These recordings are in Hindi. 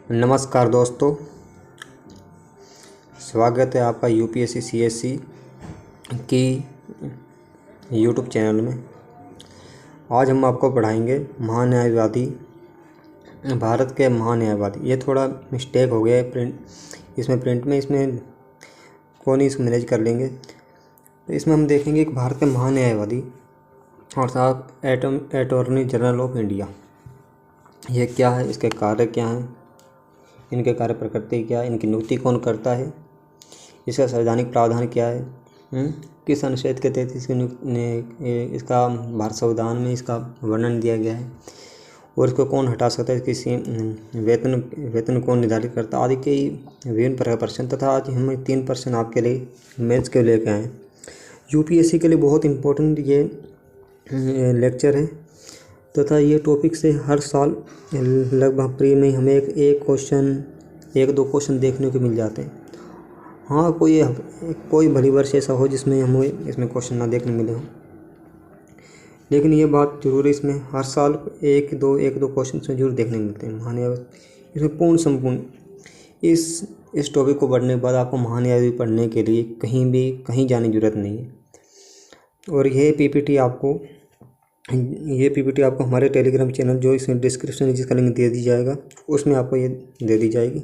नमस्कार दोस्तों, स्वागत है आपका यूपीएससी सीएससी की यूट्यूब चैनल में। आज हम आपको पढ़ाएंगे महान्यायवादी, भारत के महान्यायवादी। ये थोड़ा मिस्टेक हो गया है प्रिंट में इसमें कौन ही इसको मैनेज कर लेंगे। तो इसमें हम देखेंगे कि भारत के महान्यायवादी और साथ अटॉर्नी जनरल ऑफ इंडिया, ये क्या है, इसके कार्य क्या हैं, इनके कार्य प्रकृति क्या है, इनकी नियुक्ति कौन करता है, इसका संवैधानिक प्रावधान क्या है, किस अनुच्छेद के तहत इसका भारत संविधान में इसका वर्णन दिया गया है, और इसको कौन हटा सकता है, किसी वेतन कौन निर्धारित करता, आदि के विभिन्न प्रकार प्रश्न। तथा आज हम 3 प्रश्न आपके लिए मैथ्स के लेकर आए। यूपीएससी के लिए बहुत इम्पोर्टेंट ये लेक्चर है तथा ये टॉपिक से हर साल लगभग प्री में हमें एक दो क्वेश्चन देखने को मिल जाते हैं। हाँ, कोई भली वर्ष ऐसा हो जिसमें हमें इसमें क्वेश्चन ना देखने मिले हों, लेकिन ये बात जरूर है, इसमें हर साल एक दो क्वेश्चन इसमें जरूर देखने मिलते हैं। महान्यायवादी इसमें पूर्ण संपूर्ण इस टॉपिक को पढ़ने के बाद आपको महान्यायवादी पढ़ने के लिए कहीं जाने की जरूरत नहीं है। और ये पीपीटी आपको हमारे टेलीग्राम चैनल, जो इसमें डिस्क्रिप्शन में जिसका लिंक दे दी जाएगा, उसमें आपको ये दे दी जाएगी।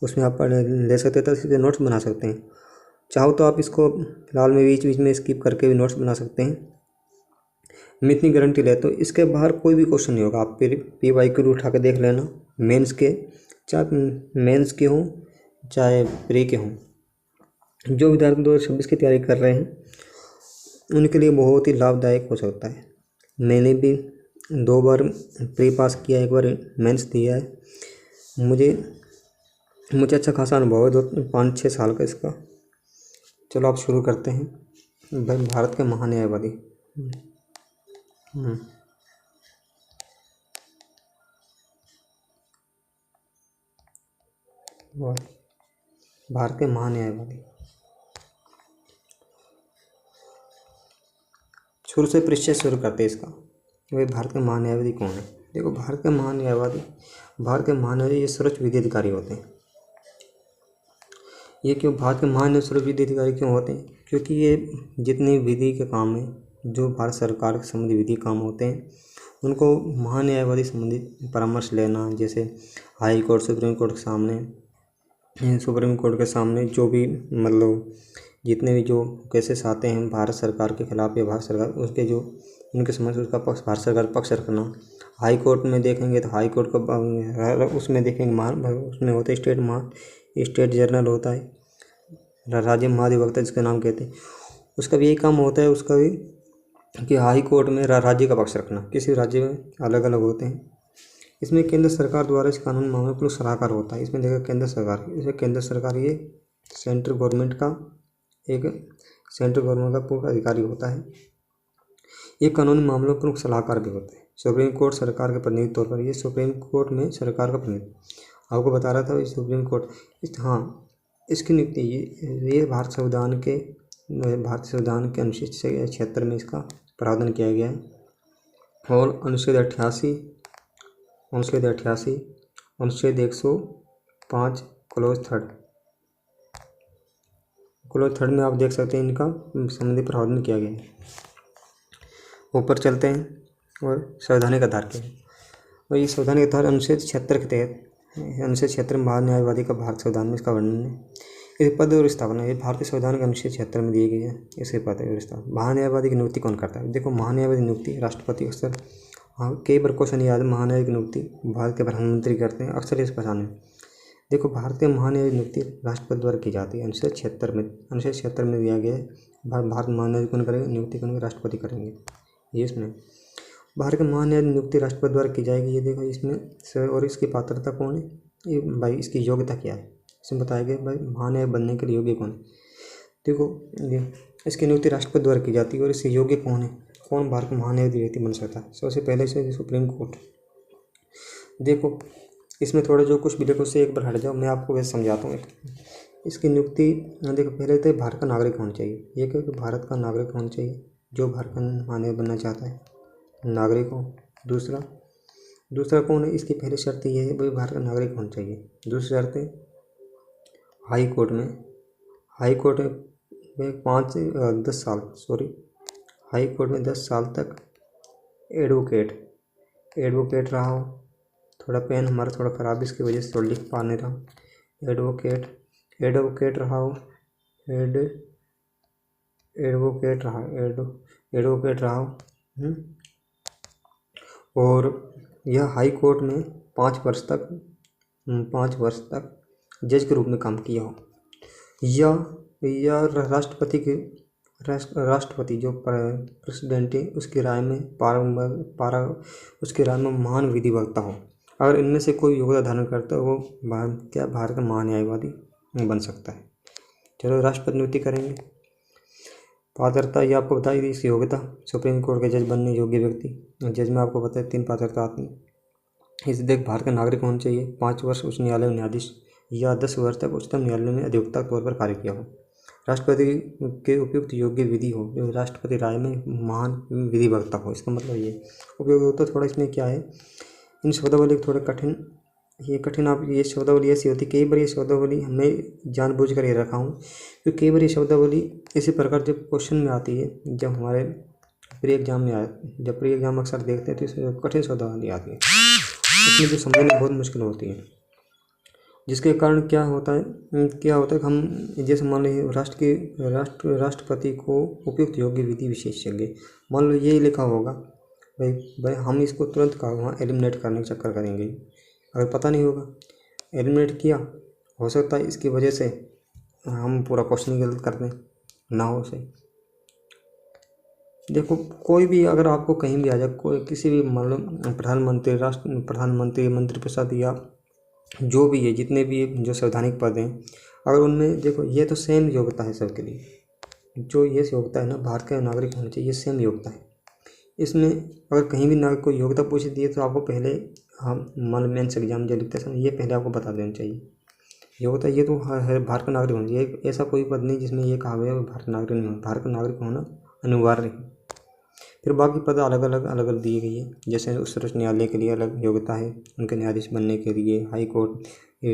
उसमें आप ले सकते हैं, तो इससे नोट्स बना सकते हैं। चाहो तो आप इसको फिलहाल में बीच में स्किप करके भी नोट्स बना सकते हैं। मैं इतनी गारंटी लेता हूँ, इसके बाहर कोई भी क्वेश्चन नहीं होगा। आप PYQ उठा के देख लेना, मेंस के, चाहे मेंस के हों चाहे प्री के हों। जो विद्यार्थी 2026 की तैयारी कर रहे हैं उनके लिए बहुत ही लाभदायक हो सकता है। मैंने भी 2 बार प्री पास किया, 1 बार मेंस दिया है। मुझे अच्छा खासा अनुभव है 5-6 साल का इसका। चलो आप शुरू करते हैं। भारत के महान्यायवादी। भारत के महान्यायवादी, शुरू से परिचय शुरू करते हैं इसका। भाई भारत के महान्यायवादी कौन है? देखो, भारत के महान्यायवादी ये सर्वोच्च विधि अधिकारी होते हैं। ये क्यों भारत के महान्यायवादी सर्वोच्च विधि अधिकारी क्यों होते हैं? क्योंकि ये जितने विधि के काम हैं, जो भारत सरकार के संबंधी विधि काम होते हैं, उनको महान्यायवादी संबंधित परामर्श लेना, जैसे हाई कोर्ट, सुप्रीम कोर्ट के सामने जो भी मतलब जितने भी जो केसेस आते हैं भारत सरकार के खिलाफ या भारत सरकार उसके जो उनके समझ उसका पक्ष भारत सरकार पक्ष रखना। हाई कोर्ट में देखेंगे तो हाई कोर्ट का उसमें देखेंगे उसमें होता है स्टेट जर्नल होता है, राज्य महाधिवक्ता जिसका नाम कहते हैं, उसका भी यही काम होता है, उसका भी कि हाई कोर्ट में राज्य का पक्ष रखना। किसी राज्य में अलग अलग होते हैं। इसमें केंद्र सरकार द्वारा इस कानून मामले पर सलाहकार होता है। इसमें देखा केंद्र सरकार ये सेंट्रल गवर्नमेंट का पूर्ण अधिकारी होता है। ये कानूनी मामलों पर सलाहकार भी होता है। सुप्रीम कोर्ट सरकार के प्रतिनिधि तौर पर, ये सुप्रीम कोर्ट में सरकार का प्रतिनिधि आपको बता रहा था। सुप्रीम कोर्ट इसकी नियुक्ति ये भारत संविधान के अनुच्छेद 76 में इसका प्रावधान किया गया है। और अनुच्छेद 88, अनुच्छेद 105 क्लोज थर्ड में आप देख सकते हैं इनका संबंधी प्रावधान किया गया है। ऊपर चलते हैं और संवैधानिक आधार के, और ये संवैधानिक आधार अनुच्छेद 76 के तहत, अनुच्छेद 76 में महान्यायवादी का भारत संविधान में इसका वर्णन है। इस पद और स्थापना ये भारतीय संविधान के अनुच्छेद 76 में दी गई है। इसके पद और स्थापना। महान्यायवादी की नियुक्ति कौन करता है? देखो, महान्यायवादी नियुक्ति राष्ट्रपति अक्सर, कई बार क्वेश्चन याद है, महान्यायवादी की नियुक्ति भारत के प्रधानमंत्री करते हैं अक्सर इस पहचान में। देखो, भारत के महान्यायवादी नियुक्ति राष्ट्रपति द्वारा की जाती है। अनुच्छेद 76 में दिया गया है भारत महान्यायवादी कौन करेंगे? नियुक्ति करेंगे, राष्ट्रपति करेंगे। ये इसमें भारत के महान्यायवादी नियुक्ति राष्ट्रपति द्वारा की जाएगी। ये देखो इसमें, और इसकी पात्रता कौन है, ये भाई इसकी योग्यता क्या है, इसमें बताया गया भाई महान्याय बनने के लिए योग्य कौन है। देखो, ये इसकी नियुक्ति राष्ट्रपति द्वारा की जाती है। और इससे योग्य कौन है, कौन भारत का महान्यायवादी व्यक्ति बन सकता है? सबसे पहले से सुप्रीम कोर्ट। देखो, इसमें थोड़ा जो कुछ भी देखो उससे एक बार हट जाओ, मैं आपको वैसे समझाता हूँ। इसकी नियुक्ति देखो, पहले तो भारत का नागरिक होना चाहिए। ये क्योंकि भारत का नागरिक होना चाहिए जो भारत का महान्यायवादी बनना चाहता है, नागरिक हो। दूसरा, दूसरा कौन है, इसकी पहली शर्त ये है भाई भारत का नागरिक होना चाहिए। दूसरी शर्त है हाई कोर्ट में 10 साल, हाई कोर्ट में 10 साल तक एडवोकेट रहा हो। थोड़ा पेन हमारा थोड़ा ख़राब है, इसकी वजह से थोड़ा लिख पा नहीं रहा। एडवोकेट रहा हो, एडवोकेट रहा हो। और यह हाई कोर्ट में 5 वर्ष तक जज के रूप में काम किया हो। या राष्ट्रपति जो प्रेसिडेंट है उसकी राय में उसकी राय में महान विधि वक्ता हो। अगर इनमें से कोई योग्यता धारण करता है वो भारत का महान न्यायवादी बन सकता है। चलो राष्ट्रपति नियुक्ति करेंगे। पात्रता ये आपको बता दी इसकी योग्यता, सुप्रीम कोर्ट के जज बनने योग्य व्यक्ति। जज में आपको पता है 3 पात्रता आती है। इसे देख भारत का नागरिक होना चाहिए, 5 वर्ष उच्च न्यायालय में न्यायाधीश या 10 वर्ष तक उच्चतम न्यायालय में अधिवक्ता के तौर पर कार्य किया हो। राष्ट्रपति के उपयुक्त योग्य विधि हो, जो राष्ट्रपति राय में महान विधि वक्ता हो। इसका मतलब ये उपयोगिता थोड़ा इसमें क्या है, इन शब्दावली थोड़े कठिन आप ये शब्दावली ऐसी होती है, कई बार ये शब्दावली हमें जानबूझ कर ये रखा हूँ क्योंकि कई बार ये शब्दावली इसी प्रकार जब क्वेश्चन में आती है, जब हमारे प्री एग्जाम में जब प्री एग्जाम अक्सर देखते हैं तो इसमें कठिन शब्दावली आती है, इसमें जो समझना बहुत मुश्किल होती है। जिसके कारण क्या होता है कि हम जैसे मान लीजिए राष्ट्रपति को उपयुक्त योग्य विधि विशेषज्ञ, मान लो ये लिखा होगा भाई हम इसको तुरंत वहाँ एलिमिनेट करने का चक्कर करेंगे। अगर पता नहीं होगा, एलिमिनेट किया, हो सकता है इसकी वजह से हम पूरा क्वेश्चन गलत कर दें, ना हो सही। देखो कोई भी अगर आपको कहीं भी आ जाए, कोई किसी भी मान लो प्रधानमंत्री, मंत्रिपरिषद या जो भी है, जितने भी जो संवैधानिक पद हैं, अगर उनमें देखो ये तो सेम योग्यता है सबके लिए। जो ये योग्यता है ना, भारत का नागरिक होना चाहिए, ये सेम योग्यता है। इसमें अगर कहीं भी नागरिक को योग्यता पूछ दी है तो आपको पहले मान मेंस एग्जाम जो लिखते समय ये पहले आपको बता देना चाहिए योग्यता ये तो है भारत का नागरिक होना चाहिए। ऐसा कोई पद नहीं जिसमें ये कहा गया भारत का नागरिक नहीं होना, भारत का नागरिक होना अनिवार्य है। फिर बाकी पद अलग अलग दी गई है, जैसे सर्वोच्च न्यायालय के लिए अलग योग्यता है, उनके न्यायाधीश बनने के लिए। High court,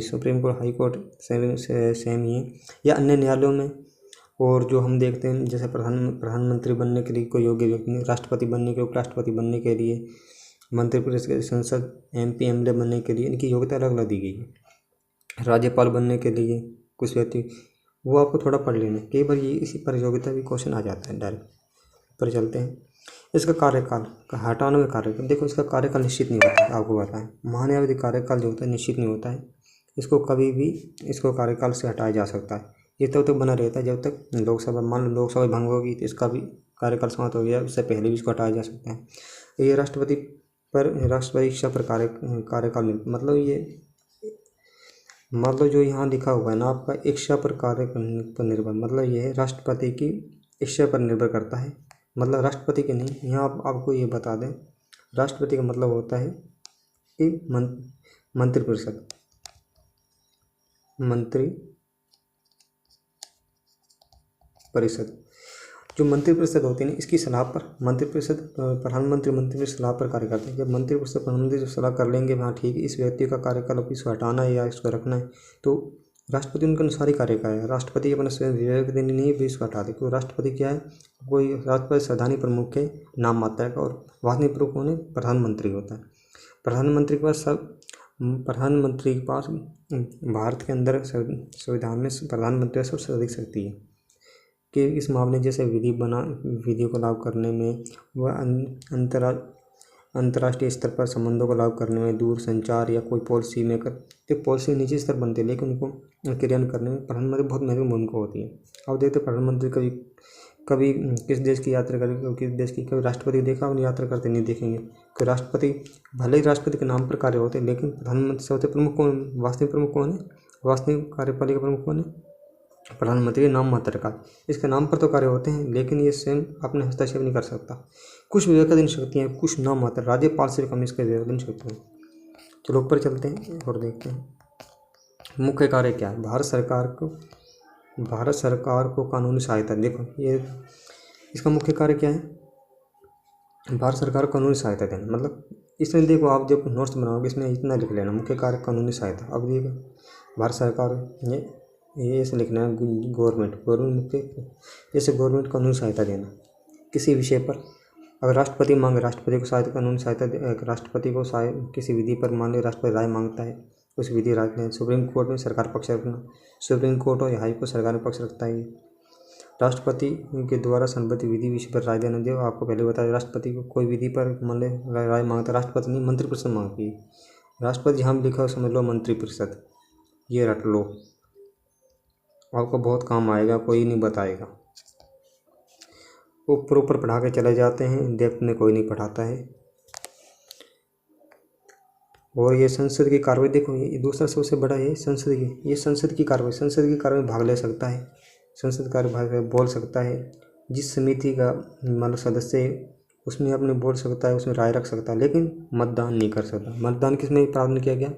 supreme court, high court same ही है, या अन्य न्यायालयों में। और जो हम देखते हैं जैसे प्रधानमंत्री बनने के लिए कोई योग्य व्यक्ति नहीं, राष्ट्रपति बनने के, उपराष्ट्रपति बनने के लिए, मंत्रिपरिषद, संसद, MP MLA बनने के लिए इनकी योग्यता अलग अलग दी गई है। राज्यपाल बनने के लिए कुछ व्यक्ति, वो आपको थोड़ा पढ़ लेना, कई बार ये इसी पर योग्यता भी क्वेश्चन आ जाता है डायरेक्ट। पर चलते हैं इसका कार्यकाल, 98 कार्यकाल। देखो इसका कार्यकाल निश्चित नहीं होता है, आपको बताएं महान्यायवादी कार्यकाल जो होता है निश्चित नहीं होता है, इसको कभी भी इसको कार्यकाल से हटाया जा सकता है। ये तब तक बना रहता है जब तक लोकसभा, मान लो लोकसभा भंग होगी तो इसका भी कार्यकाल समाप्त हो गया, उससे पहले भी इसको हटाया जा सकता है। ये राष्ट्रपति इच्छा पर कार्यकाल, मतलब जो यहाँ लिखा हुआ है ना आपका इच्छा पर कार्य पर निर्भर, मतलब ये है राष्ट्रपति की इच्छा पर निर्भर करता है, मतलब राष्ट्रपति के नहीं। यहाँ आपको ये बता दें, राष्ट्रपति का मतलब होता है कि मंत्रिपरिषद, जो मंत्रिपरिषद होती है ना, इसकी सलाह पर मंत्रिपरिषद, प्रधानमंत्री मंत्रिपरिषद सलाह पर कार्य करते हैं। जब मंत्रिपरिषद प्रधानमंत्री जो सलाह कर लेंगे हाँ ठीक है, इस व्यक्ति का कार्यकाल अब इसको हटाना है या इसको रखना है, तो राष्ट्रपति उनके अनुसार ही कार्य करेगा। राष्ट्रपति अपना स्वयं विवेक देनी नहीं है भी इसको हटा दे, क्योंकि राष्ट्रपति क्या है, कोई राष्ट्रपति संवैधानिक प्रमुख है नाम मात्र का, और वास्तविक प्रमुख होने प्रधानमंत्री होता है। प्रधानमंत्री के पास भारत के अंदर संविधान में प्रधानमंत्री सबसे अधिक शक्ति है कि इस मामले जैसे विधि को लागू करने में, वह अंतर्राष्ट्रीय स्तर पर संबंधों को लागू करने में, दूर संचार या कोई पॉलिसी मेकर, एक पॉलिसी निजी स्तर बनती है लेकिन उनको क्रियान्वयन करने में प्रधानमंत्री बहुत महत्वपूर्ण भूमिका होती है। अब देखते प्रधानमंत्री कभी किस देश की यात्रा करेंगे, किस देश की, कभी राष्ट्रपति देखा उन्हें यात्रा करते नहीं देखेंगे। कोई राष्ट्रपति भले ही राष्ट्रपति के नाम पर कार्य होते हैं लेकिन प्रधानमंत्री सबसे प्रमुख कौन, वास्तविक प्रमुख कौन है, वास्तविक कार्यपालिका प्रमुख कौन है, प्रधानमंत्री नाम मात्र का। इसके नाम पर तो कार्य होते हैं लेकिन ये स्वयं अपने हस्तक्षेप नहीं कर सकता। कुछ विवेकाधीन शक्तियाँ, कुछ नाम मात्र, राज्यपाल से कम इसके विवेकाधीन शक्तियाँ। चलो ऊपर चलते हैं और देखते हैं मुख्य कार्य क्या है। भारत सरकार को कानूनी सहायता, देखो ये इसका मुख्य कार्य क्या है, भारत सरकार को कानूनी सहायता देना, मतलब इसमें देखो आप जब नोट्स बनाओगे इसमें इतना लिख लेना, मुख्य कार्य कानूनी सहायता। अब देखो भारत सरकार ये ऐसे लिखना है गवर्नमेंट मुख्य, जैसे गवर्नमेंट कानूनी सहायता देना किसी विषय पर। अगर राष्ट्रपति मांगे राष्ट्रपति को सहायता कानूनी सहायता राष्ट्रपति को किसी विधि पर मान लो राष्ट्रपति राय मांगता है, उस विधि राय में सुप्रीम कोर्ट में सरकार पक्ष रखना, सुप्रीम कोर्ट और हाई कोर्ट सरकार में पक्ष रखता है। राष्ट्रपति के द्वारा संबंधित विधि विषय पर राय देना, जो आपको पहले बताया राष्ट्रपति को कोई विधि पर मान ले राय मांगता, राष्ट्रपति नहीं मंत्रिपरिषद मांगती है। राष्ट्रपति जहाँ लिखा हो समझ लो मंत्रिपरिषद, ये रट लो, आपको बहुत काम आएगा, कोई नहीं बताएगा। ऊपर ऊपर पढ़ा के चले जाते हैं, डेप्थ में कोई नहीं पढ़ाता है। और ये संसद की कार्रवाई देखो, ये दूसरा सबसे बड़ा है संसद की, ये संसद की कार्रवाई भाग ले सकता है, संसद कार्य भाग बोल सकता है। जिस समिति का मान लो सदस्य है उसमें अपने बोल सकता है, उसमें राय रख सकता है, लेकिन मतदान नहीं कर सकता। मतदान किसमें प्रावधान किया गया,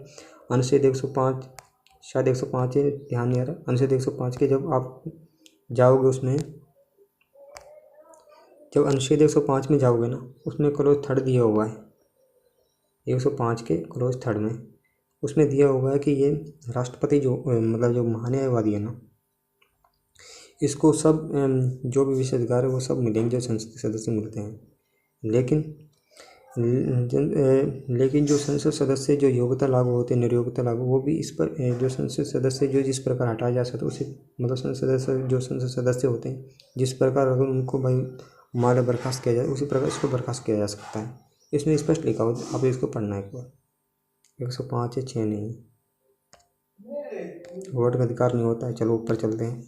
अनुच्छेद 105, शायद 105 है, ध्यान नहीं आ रहा, अनुच्छेद 105 के जब आप जाओगे उसमें, जब अनुच्छेद 105 में जाओगे ना, उसमें क्लोज 3 दिया हुआ है, 105 के क्लोज 3 में उसमें दिया हुआ है कि ये राष्ट्रपति जो मतलब जो महान्यायवादी है ना, इसको सब जो भी विशेषाधिकार है वो सब मिलेंगे जो संसद सदस्य मिलते हैं। लेकिन जो संसद सदस्य जो योग्यता लागू होते हैं, निर्योग्यता लागू, वो भी इस पर जो संसद सदस्य जो जिस प्रकार हटाया जा सकता है उसे, मतलब संसद सदस्य होते हैं जिस प्रकार अगर उनको भाई माले बर्खास्त किया जाए उसी प्रकार इसको बर्खास्त किया जा सकता है। इसमें स्पष्ट लिखा हो, आप इसको पढ़ना है एक बार। 105 है, 6 नहीं, वोट का अधिकार नहीं होता है। चलो ऊपर चलते हैं।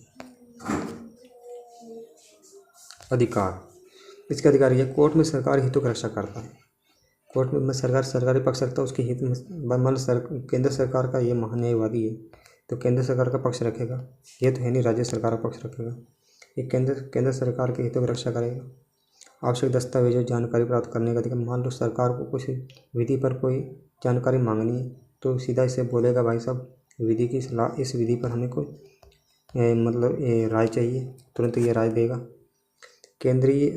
अधिकार, इसका अधिकार यह कोर्ट में सरकार हितों की रक्षा करता है। कोर्ट में सरकार सरकारी पक्ष रखता है, उसके हित में मान केंद्र सरकार का ये महान्यायवादी है तो केंद्र सरकार का पक्ष रखेगा, ये तो है नहीं राज्य सरकार का पक्ष रखेगा। ये केंद्र सरकार के हितों की रक्षा करेगा। आवश्यक दस्तावेजों जानकारी प्राप्त करने का अधिकार, मान लो सरकार को कुछ विधि पर कोई जानकारी मांगनी है तो सीधा इसे बोलेगा भाई साहब विधि की सलाह, इस विधि पर हमें कोई मतलब राय चाहिए, तुरंत ये राय देगा।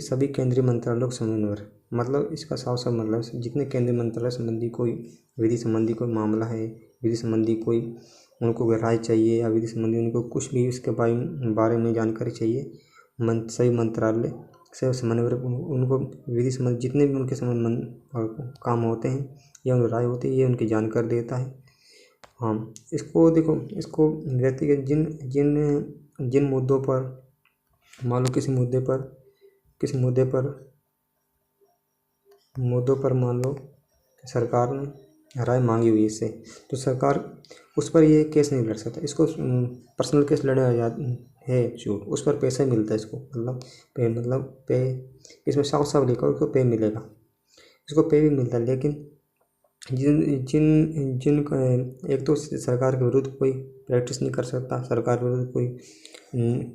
सभी केंद्रीय मंत्रालयों का समन्वय, मतलब इसका साफ मतलब जितने केंद्रीय मंत्रालय संबंधी कोई विधि संबंधी कोई मामला है, विधि संबंधी कोई उनको राय चाहिए या विधि संबंधी उनको कुछ भी उसके बारे में जानकारी चाहिए, सभी मंत्रालय से समन्वय उनको विधि संबंधी जितने भी उनके संबंध काम होते हैं या उनकी राय होती है ये उनकी जानकारी देता है। हाँ, इसको देखो, इसको व्यक्तिगत जिन मुद्दों पर मान लो किसी मुद्दों पर मान लो सरकार ने राय मांगी हुई इससे, तो सरकार उस पर ये केस नहीं लड़ सकता। इसको पर्सनल केस लड़ने है छूट, उस पर पैसा मिलता है इसको, मतलब पे इसमें साफ लिखा उसको पे मिलेगा, इसको पे भी मिलता है। लेकिन जिन एक तो सरकार के विरुद्ध कोई प्रैक्टिस नहीं कर सकता, सरकार के विरुद्ध कोई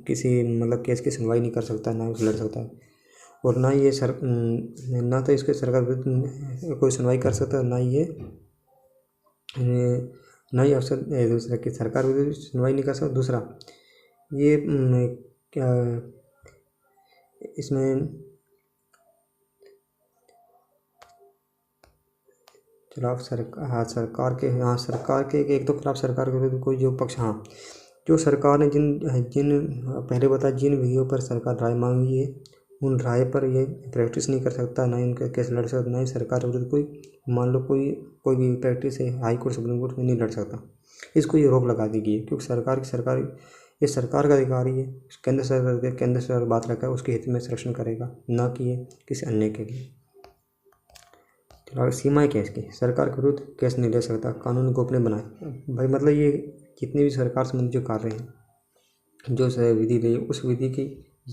किसी मतलब केस की सुनवाई नहीं कर सकता, ना उसे लड़ सकता है, और ना ये ना तो इसके सरकार विरुद्ध कोई सुनवाई कर सकता, ना ही अवसर दूसरा कि सरकार विरुद्ध सुनवाई नहीं कर सकता। दूसरा ये क्या इसमें खिलाफ सरकार के एक तो खिलाफ सरकार के विरुद्ध कोई जो पक्ष, हाँ जो सरकार ने जिन पहले बताया जिन विधियों पर सरकार राय मांगी है उन राय पर ये प्रैक्टिस नहीं कर सकता, ना ही उनका केस लड़ सकता, ना ही सरकार के विरुद्ध कोई मान लो कोई भी प्रैक्टिस है हाई कोर्ट सुप्रीम कोर्ट में नहीं लड़ सकता। इसको ये रोक लगा दी गई है क्योंकि ये सरकार का अधिकारी है, केंद्र सरकार बात रखा है उसके हित में संरक्षण करेगा, ना कि ये किसी अन्य के लिए। सीमाएँ क्या इसकी, सरकार के विरुद्ध केस नहीं ले सकता, कानून गोपनीय बनाए भाई, मतलब ये जितनी भी सरकार संबंधी जो कार्य हैं जो विधि ली उस विधि की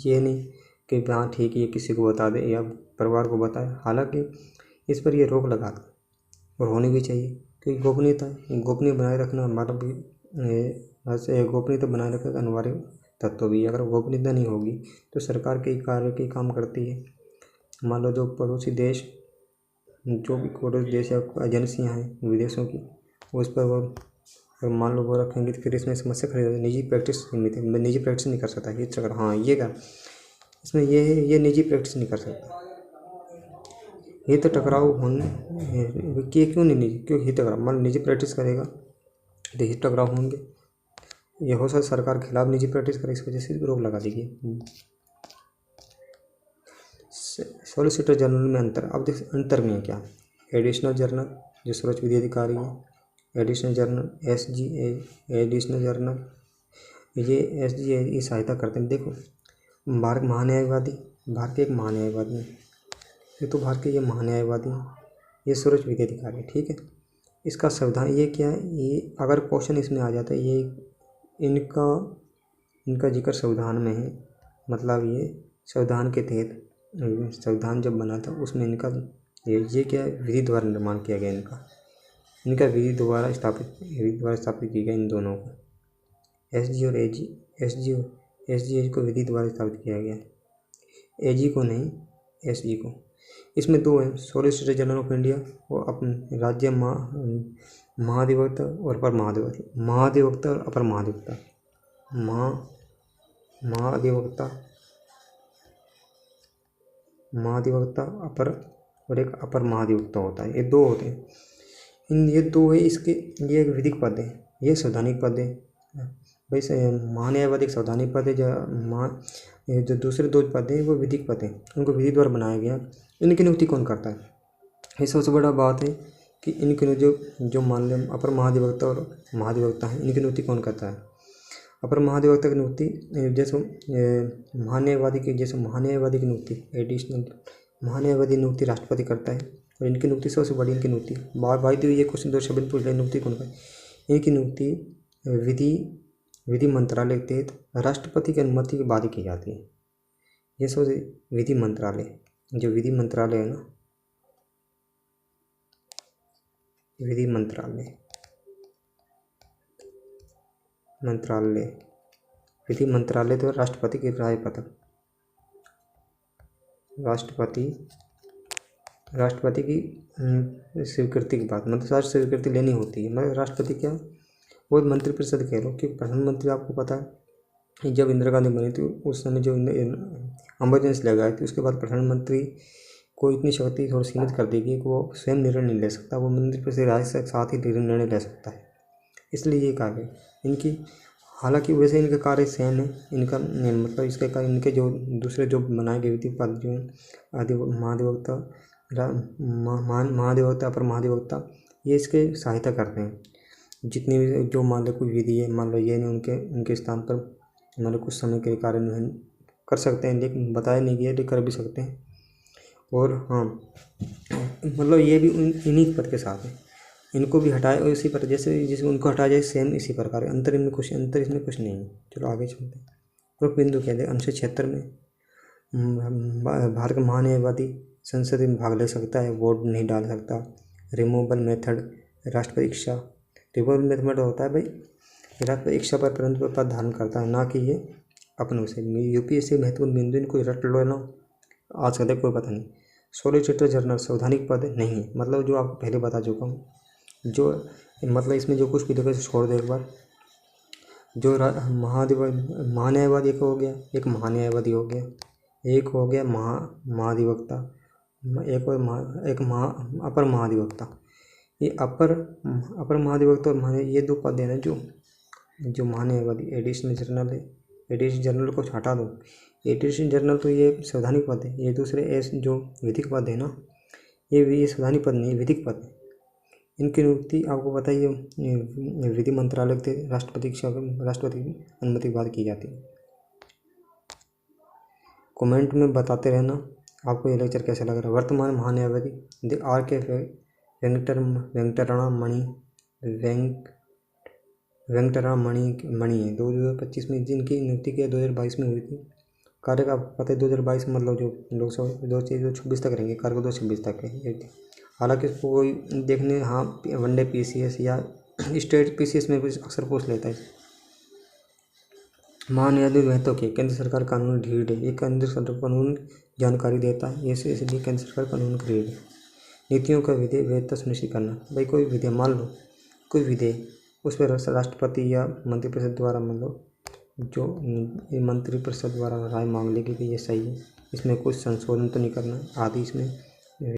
ये नहीं कि हाँ ठीक है ये किसी को बता दे या परिवार को बताए, हालांकि इस पर ये रोक लगा और होनी भी चाहिए क्योंकि गोपनीय बनाए रखना हमारा भी वैसे गोपनीयता बनाए रखना अनिवार्य तत्व भी है। अगर गोपनीयता नहीं होगी तो सरकार के कार्य के काम करती है। मान लो जो पड़ोसी देश या एजेंसियाँ हैं विदेशों की उस पर वो मान लो वो रखेंगे तो फिर इसमें समस्या खड़ी होगी। निजी प्रैक्टिस सीमित है, निजी प्रैक्टिस नहीं कर सकता ये चक्कर, हाँ ये क्या इसमें ये है, ये निजी प्रैक्टिस नहीं कर सकता, हित टकराव होने किए क्यों नहीं निजी, क्यों हित टकराव मान निजी प्रैक्टिस करेगा तो हित टकराव होंगे। ये हो सकता सरकार के खिलाफ निजी प्रैक्टिस करे, इस वजह से रोक लगा दी गई। सॉलिसिटर जनरल में अंतर, अब देख अंतर में क्या, एडिशनल जनरल जो सर्वोच्च विधि अधिकारी है, additional general SGA, additional general ये SGA ये सहायता करते हैं। देखो भारत महान्यायवादी, भारत के एक महान्यायवादी हैं, ये तो भारत के ये महान्यायवादी हैं, ये सर्वोच्च विधि अधिकारी है, ठीक है। इसका संविधान ये क्या है, ये अगर क्वेश्चन इसमें आ जाता है, ये इनका जिक्र संविधान में है, मतलब ये संविधान के तहत संविधान जब बना था उसमें इनका ये क्या है, विधि द्वारा निर्माण किया गया इनका विधि द्वारा स्थापित किया गया इन दोनों को, SG और AG, SG को विधि द्वारा स्थापित किया गया, AG को नहीं, SG को। इसमें दो हैं, सॉलिसिटर जनरल ऑफ इंडिया और अपने राज्य महाधिवक्ता और अपर महाधिवक्ता और अपर महाधिवक्ता, महाधिवक्ता अपर और एक अपर महाधिवक्ता होता है, ये दो होते हैं। ये दो है इसके, ये एक विधिक पद है, ये संवैधानिक पद है। भाई महान्यायवादी एक संवैधानिक पद है, जो दूसरे दो पद हैं वो विधिक पद हैं, उनको विधि द्वारा बनाया गया। इनकी नियुक्ति कौन करता है, ये सबसे बड़ा बात है कि इनकी जो मान लें अपर महाधिवक्ता और महाधिवक्ता हैं, इनकी नियुक्ति कौन करता है। अपर महाधिवक्ता की नियुक्ति जैसे महान्यायवादी की नियुक्ति एडिशनल महान्यायवादी नियुक्ति राष्ट्रपति करता है, और इनकी नियुक्ति सबसे बड़ी इनकी नियुक्ति भाई तो ये क्वेश्चन 2 पूछ रहे, नियुक्ति कौन करे, इनकी नियुक्ति विधि मंत्रालय के तहत राष्ट्रपति की अनुमति के बाद ही की जाती है। ये सबसे विधि मंत्रालय, जो विधि मंत्रालय है ना, विधि मंत्रालय तो राष्ट्रपति की राय पत्रक, राष्ट्रपति की स्वीकृति के बाद, मतलब स्वीकृति लेनी होती है। मतलब राष्ट्रपति क्या, वो मंत्रिपरिषद कह लो, कि प्रधानमंत्री आपको पता है जब इंदिरा गांधी बनी थी उस समय जो इमरजेंसी लगाई थी, उसके बाद प्रधानमंत्री को इतनी शक्ति थोड़ी सीमित कर देगी कि वो स्वयं निर्णय नहीं ले सकता, वो मंत्रिपरिषद राय से साथ ही निर्णय ले सकता है, इसलिए ये कहा गया। इनकी हालांकि वैसे इनके कार्य सेम है, इनका मतलब इसके कार्य इनके जो दूसरे जो बनाए गए विधि पद जो हैं महाधिवक्ता अपर महाधिवक्ता, ये इसके सहायता करते हैं। जितनी भी जो मान लो कोई विधि है, मान लो ये नहीं उनके स्थान पर मान लो कुछ समय के कार्य नहीं कर सकते हैं, लेकिन बताया नहीं गया, लेकिन कर भी सकते हैं। और हाँ मतलब ये भी इन्हीं पद के साथ है, इनको भी हटाए और इसी पर जैसे उनको हटाया जाए सेम इसी प्रकार अंतर इसमें कुछ नहीं है। चलो आगे चलते हैं। प्रमुख बिंदु कहते हैं अनुच्छेद 76 में भारत का महान्यायवादी संसद में भाग ले सकता है, वोट नहीं डाल सकता। रिमूवल मेथड राष्ट्रपति इच्छा, रिमूवल मेथड होता है भाई राष्ट्रपति इच्छा पर परंतु पद धारण करता है, ना कि ये अपने उसे। UPSC महत्वपूर्ण बिंदु इनको रट लो ना आज का कोई पता नहीं। सॉलिसिटर जनरल संवैधानिक पद नहीं है, मतलब जो आपको पहले बता चुका हूँ, जो मतलब इसमें जो कुछ भी देखो छोड़ दो एक बार। जो महान्यायवादी एक हो गया, एक महान्यायवादी हो गया, एक हो गया महाधिवक्ता, एक अपर महाधिवक्ता। ये अपर महाधिवक्ता और ये दो पद हैं जो महान्यायवादी एडिशनल जनरल है। एडिशनल जनरल को हटा दो, एडिशनल जनरल तो ये संवैधानिक पद है। ये दूसरे जो विधिक पद है ना, ये संवैधानिक पद नहीं, विधिक पद है। इनकी नियुक्ति आपको पता ही है विधि मंत्रालय के राष्ट्रपति की अनुमति के बाद की जाती है। कमेंट में बताते रहना आपको ये लेक्चर कैसा लग रहा है। वर्तमान महान्यायवादी RK वेंकटरमण है 2025 में, जिनकी नियुक्ति के 2022 में हुई थी। कार्य का पता है 2022 मतलब जो लोकसभा 2026 तक रहेंगे, कार्य 2026 तक है। हालांकि इसको कोई देखने हाँ वनडे PCS या स्टेट PCS में भी अक्सर पूछ लेता है। महान्यायवादी महत्व के केंद्र सरकार कानून ढीढ़ है, ये केंद्र सरकार कानून जानकारी देता है, इसलिए केंद्र सरकार कानून की ढीढ़ है। नीतियों का वैधता सुनिश्चित करना, भाई कोई विधेयक मान लो कोई विधेयक उस पर राष्ट्रपति या मंत्रिपरिषद द्वारा मतलब जो मंत्रिपरिषद द्वारा राय मांग लेगी कि ये सही है, इसमें कुछ संशोधन तो नहीं करना आदि, इसमें